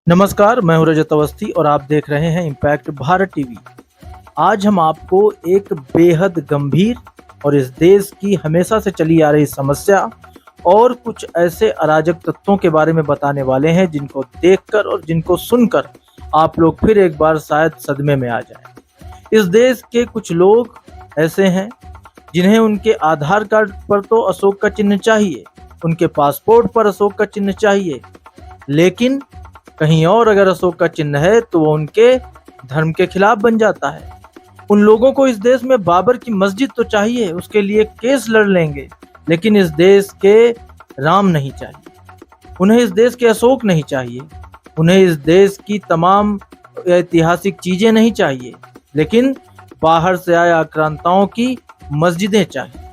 नमस्कार, मैं हूं रजत अवस्थी और आप देख रहे हैं इम्पैक्ट भारत टीवी। आज हम आपको एक बेहद गंभीर और इस देश की हमेशा से चली आ रही समस्या और कुछ ऐसे अराजक तत्वों के बारे में बताने वाले हैं जिनको देखकर और जिनको सुनकर आप लोग फिर एक बार शायद सदमे में आ जाएं। इस देश के कुछ लोग ऐसे हैं जिन्हें उनके आधार कार्ड पर तो अशोक का चिन्ह चाहिए, उनके पासपोर्ट पर अशोक का चिन्ह चाहिए, लेकिन कहीं और अगर अशोक का चिन्ह है तो वो उनके धर्म के खिलाफ बन जाता है। उन लोगों को इस देश में बाबर की मस्जिद तो चाहिए, उसके लिए केस लड़ लेंगे, लेकिन इस देश के राम नहीं चाहिए, उन्हें इस देश के अशोक नहीं चाहिए, उन्हें इस देश की तमाम ऐतिहासिक चीजें नहीं चाहिए, लेकिन बाहर से आए आक्रांताओं की मस्जिदें चाहिए।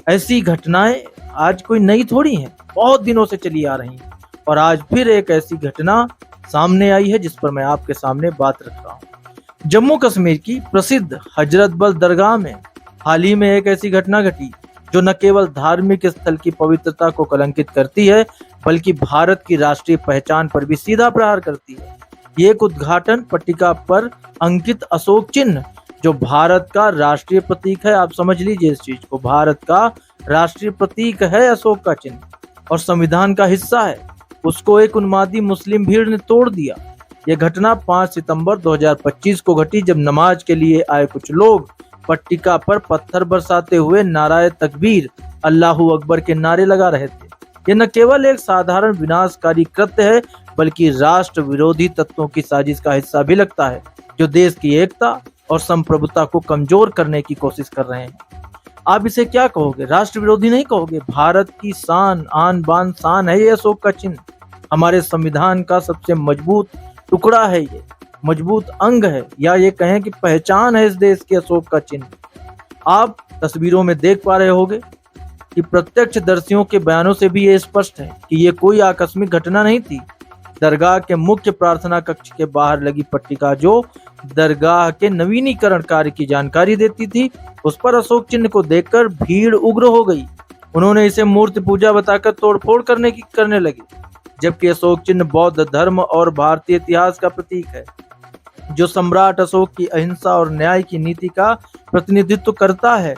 ऐसी घटनाएं आज कोई नई थोड़ी हैं, बहुत दिनों से चली आ रही हैं और आज फिर एक ऐसी घटना सामने आई है जिस पर मैं आपके सामने बात रख रहा हूँ। जम्मू कश्मीर की प्रसिद्ध हजरत बल दरगाह में हाल ही में एक ऐसी घटना घटी जो न केवल धार्मिक स्थल की पवित्रता को कलंकित करती है बल्कि भारत की राष्ट्रीय पहचान पर भी सीधा प्रहार करती है। ये एक उद्घाटन पट्टिका पर अंकित अशोक चिन्ह जो भारत का राष्ट्रीय प्रतीक है, आप समझ लीजिए इस चीज को, भारत का राष्ट्रीय प्रतीक है अशोक का चिन्ह और संविधान का हिस्सा है, उसको एक उन्मादी मुस्लिम भीड़ ने तोड़ दिया। यह घटना 5 सितंबर 2025 को घटी जब नमाज के लिए आए कुछ लोग पट्टिका पर पत्थर बरसाते हुए नाराए तकबीर अल्लाहू अकबर के नारे लगा रहे थे। यह न केवल एक साधारण विनाशकारी कृत्य है बल्कि राष्ट्र विरोधी तत्वों की साजिश का हिस्सा भी लगता है जो देश की एकता और संप्रभुता को कमजोर करने की कोशिश कर रहे हैं। आप इसे क्या कहोगे? राष्ट्र विरोधी नहीं कहोगे? भारत की शान, आन बान शान है ये अशोक का चिन्ह, हमारे संविधान का सबसे मजबूत टुकड़ा है, ये मजबूत अंग है, या ये कहें कि पहचान है इस देश के अशोक का चिन्ह। आप तस्वीरों में देख पा रहे होंगे कि प्रत्यक्षदर्शियों के बयानों से भी ये स्पष्ट है कि ये कोई आकस्मिक घटना नहीं थी। दरगाह के मुख्य प्रार्थना कक्ष के बाहर लगी पट्टिका जो दरगाह के नवीनीकरण कार्य की जानकारी देती थी, उस पर अशोक चिन्ह को देखकर भीड़ उग्र हो गई। उन्होंने इसे मूर्ति पूजा बताकर तोड़फोड़ करने लगे, जबकि अशोक चिन्ह बौद्ध धर्म और भारतीय इतिहास का प्रतीक है जो सम्राट अशोक की अहिंसा और न्याय की नीति का प्रतिनिधित्व करता है।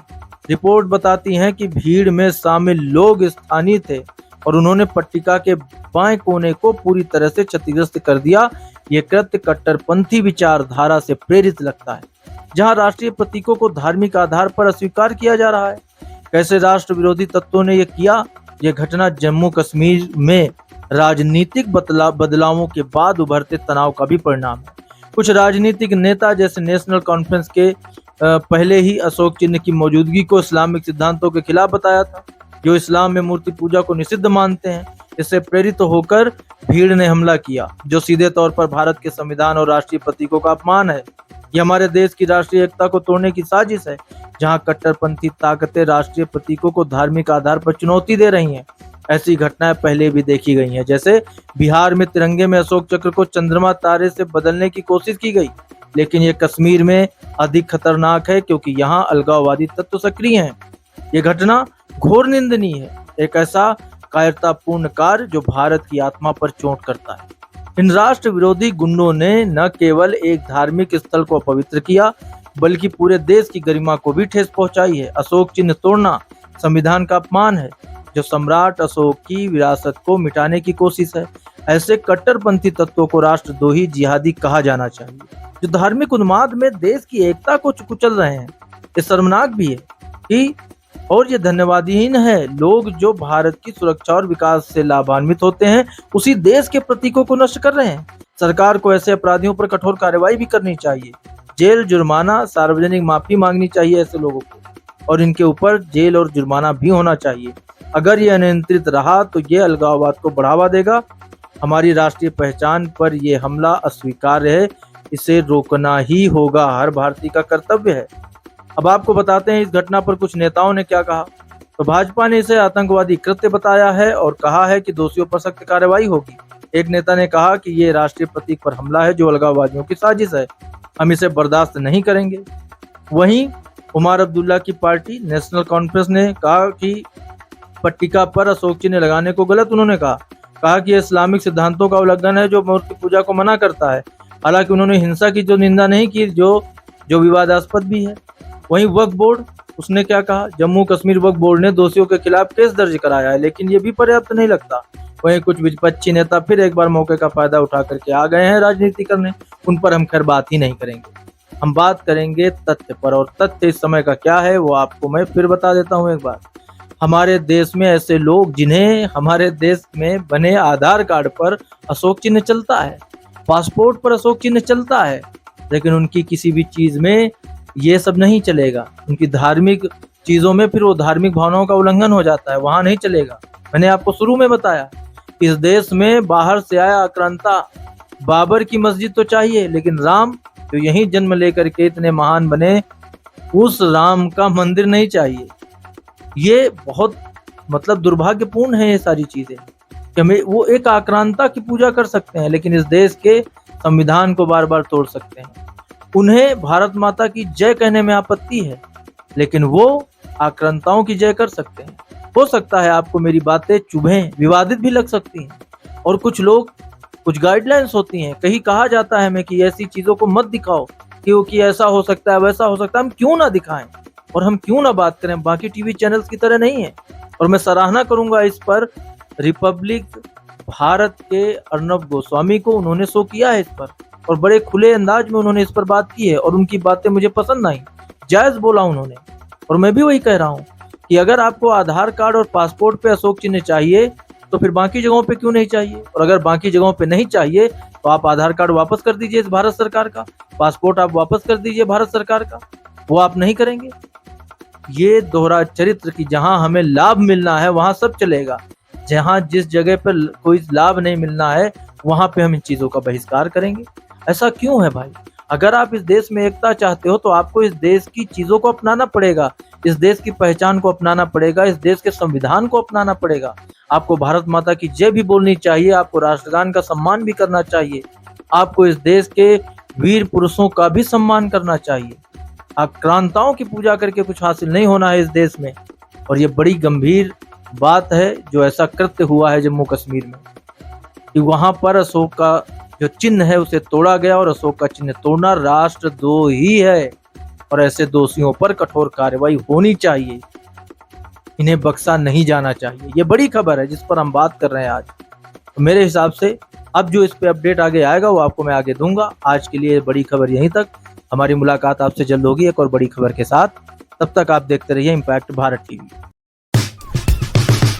रिपोर्ट बताती है कि भीड़ में शामिल लोग स्थानीय थे और उन्होंने पट्टिका के बाएं कोने को पूरी तरह से क्षतिग्रस्त कर दिया। ये कृत्य कट्टरपंथी विचारधारा से प्रेरित लगता है, जहां राष्ट्रीय प्रतीकों को धार्मिक आधार पर अस्वीकार किया जा रहा है। कैसे राष्ट्र विरोधी तत्वों ने यह किया? यह घटना जम्मू कश्मीर में राजनीतिक बदलावों के बाद उभरते तनाव का भी परिणाम है। कुछ राजनीतिक नेता जैसे नेशनल कॉन्फ्रेंस के पहले ही अशोक चिन्ह की मौजूदगी को इस्लामिक सिद्धांतों के खिलाफ बताया था, जो इस्लाम में मूर्ति पूजा को निषिद्ध मानते हैं। इससे प्रेरित होकर भीड़ ने हमला किया, जो सीधे तौर पर भारत के संविधान और राष्ट्रीय प्रतीकों का अपमान है। यह हमारे देश की राष्ट्रीय एकता को तोड़ने की साजिश है, जहां कट्टरपंथी ताकतें राष्ट्रीय प्रतीकों को धार्मिक आधार पर चुनौती दे रही हैं। ऐसी घटनाएं पहले भी देखी गई हैं, जैसे बिहार में तिरंगे में अशोक चक्र को चंद्रमा तारे से बदलने की कोशिश की गई, लेकिन ये कश्मीर में अधिक खतरनाक है क्योंकि यहाँ अलगाववादी तत्व सक्रिय हैं। ये घटना घोर निंदनीय है, एक ऐसा कायरतापूर्ण कार्य जो भारत की आत्मा पर चोट करता है। इन राष्ट्र विरोधी गुंडों ने न केवल एक धार्मिक स्थल को अपवित्र किया बल्कि पूरे देश की गरिमा को भी ठेस पहुंचाई है। अशोक चिन्ह तोड़ना संविधान का अपमान है, जो सम्राट अशोक की विरासत को मिटाने की कोशिश है। ऐसे कट्टरपंथी तत्वों को राष्ट्रद्रोही जिहादी कहा जाना चाहिए, जो धार्मिक उन्माद में देश की एकता को कुचल रहे हैं। ये शर्मनाक भी है कि और ये धन्यवादहीन है लोग जो भारत की सुरक्षा और विकास से लाभान्वित होते हैं, उसी देश के प्रतीकों को नष्ट कर रहे हैं। सरकार को ऐसे अपराधियों पर कठोर कार्रवाई भी करनी चाहिए, जेल, जुर्माना, सार्वजनिक माफी मांगनी चाहिए ऐसे लोगों को, और इनके ऊपर जेल और जुर्माना भी होना चाहिए। अगर ये अनियंत्रित रहा तो ये अलगाववाद को बढ़ावा देगा। हमारी राष्ट्रीय पहचान पर यह हमला अस्वीकार्य है, इसे रोकना ही होगा, हर भारतीय का कर्तव्य है। अब आपको बताते हैं इस घटना पर कुछ नेताओं ने क्या कहा। तो भाजपा ने इसे आतंकवादी कृत्य बताया है और कहा है कि दोषियों पर सख्त कार्रवाई होगी। एक नेता ने कहा कि ये राष्ट्रीय प्रतीक पर हमला है जो अलगाववादियों की साजिश है, हम इसे बर्दाश्त नहीं करेंगे। वहीं उमर अब्दुल्ला की पार्टी नेशनल कॉन्फ्रेंस ने कहा कि पट्टिका पर अशोक चिन्ह लगाने को गलत उन्होंने कहा। कहा कि इस्लामिक सिद्धांतों का उल्लंघन है जो मूर्ति पूजा को मना करता है। हालांकि उन्होंने हिंसा की जो निंदा नहीं की, जो विवादास्पद भी है। वहीं वक्फ बोर्ड, उसने क्या कहा, जम्मू कश्मीर वक्फ बोर्ड ने दोषियों के खिलाफ केस दर्ज कराया है, लेकिन ये भी पर्याप्त नहीं लगता। वहीं कुछ विपक्षी नेता फिर एक बार मौके का फायदा उठा करके आ गए हैं राजनीति करने। उन पर हम खैर बात ही नहीं करेंगे, हम बात करेंगे तथ्य पर। और तथ्य इस समय का क्या है वो आपको मैं फिर बता देता हूँ एक बार। हमारे देश में ऐसे लोग जिन्हें हमारे देश में बने आधार कार्ड पर अशोक चिन्ह चलता है, पासपोर्ट पर अशोक चिन्ह चलता है, लेकिन उनकी किसी भी चीज में ये सब नहीं चलेगा। उनकी धार्मिक चीजों में फिर वो धार्मिक भावनाओं का उल्लंघन हो जाता है, वहां नहीं चलेगा। मैंने आपको शुरू में बताया, इस देश में बाहर से आया आक्रांता बाबर की मस्जिद तो चाहिए, लेकिन राम जो यहीं जन्म लेकर के इतने महान बने, उस राम का मंदिर नहीं चाहिए। ये बहुत दुर्भाग्यपूर्ण है ये सारी चीजें कि हमें वो एक आक्रांता की पूजा कर सकते हैं, लेकिन इस देश के संविधान को बार बार तोड़ सकते हैं। उन्हें भारत माता की जय कहने में आपत्ति है, लेकिन वो आक्रांताओं की जय कर सकते हैं। हो सकता है आपको मेरी बातें चुभें, विवादित भी लग सकती हैं, और कुछ गाइडलाइंस होती हैं। कहीं कहा जाता है हमें कि ऐसी चीजों को मत दिखाओ क्योंकि ऐसा हो सकता है, वैसा हो सकता है। हम क्यों ना दिखाएं और हम क्यों ना बात करें, बाकी टीवी चैनल्स की तरह नहीं है। और मैं सराहना करूंगा इस पर रिपब्लिक भारत के अर्नब गोस्वामी को, उन्होंने शो किया है इस पर और बड़े खुले अंदाज में उन्होंने इस पर बात की है और उनकी बातें मुझे पसंद आई, जायज बोला उन्होंने। और मैं भी वही कह रहा हूँ कि अगर आपको आधार कार्ड और पासपोर्ट पे अशोक चिन्ह चाहिए तो फिर बाकी जगहों पे क्यों नहीं चाहिए, और अगर बाकी जगहों पे नहीं चाहिए तो आप आधार कार्ड वापस कर दीजिए भारत सरकार का, पासपोर्ट आप वापस कर दीजिए भारत सरकार का। वो आप नहीं करेंगे। ये दोहरा चरित्र की जहां हमें लाभ मिलना है वहां सब चलेगा, जहां जिस जगह पर कोई लाभ नहीं मिलना है वहां पे हम इन चीजों का बहिष्कार करेंगे। ऐसा क्यों है भाई? अगर आप इस देश में एकता चाहते हो तो आपको इस देश की चीजों को अपनाना पड़ेगा, इस देश की पहचान को अपनाना पड़ेगा, इस देश के संविधान को अपनाना पड़ेगा। आपको भारत माता की जय भी बोलनी चाहिए, आपको राष्ट्रगान का सम्मान भी करना चाहिए, आपको इस देश के वीर पुरुषों का भी सम्मान करना चाहिए। आक्रांताओं की पूजा करके कुछ हासिल नहीं होना है इस देश में। और ये बड़ी गंभीर बात है जो ऐसा कृत्य हुआ है जम्मू कश्मीर में, कि वहां पर अशोक का जो चिन्ह है उसे तोड़ा गया, और अशोक का चिन्ह तोड़ना राष्ट्रद्रोही है और ऐसे दोषियों पर कठोर कार्रवाई होनी चाहिए, इन्हें बख्शा नहीं जाना चाहिए। ये बड़ी खबर है जिस पर हम बात कर रहे हैं आज। तो मेरे हिसाब से अब जो इस पे अपडेट आगे आएगा वो आपको मैं आगे दूंगा। आज के लिए बड़ी खबर यहीं तक। हमारी मुलाकात आपसे जल्द होगी एक और बड़ी खबर के साथ। तब तक आप देखते रहिए इम्पैक्ट भारत टीवी।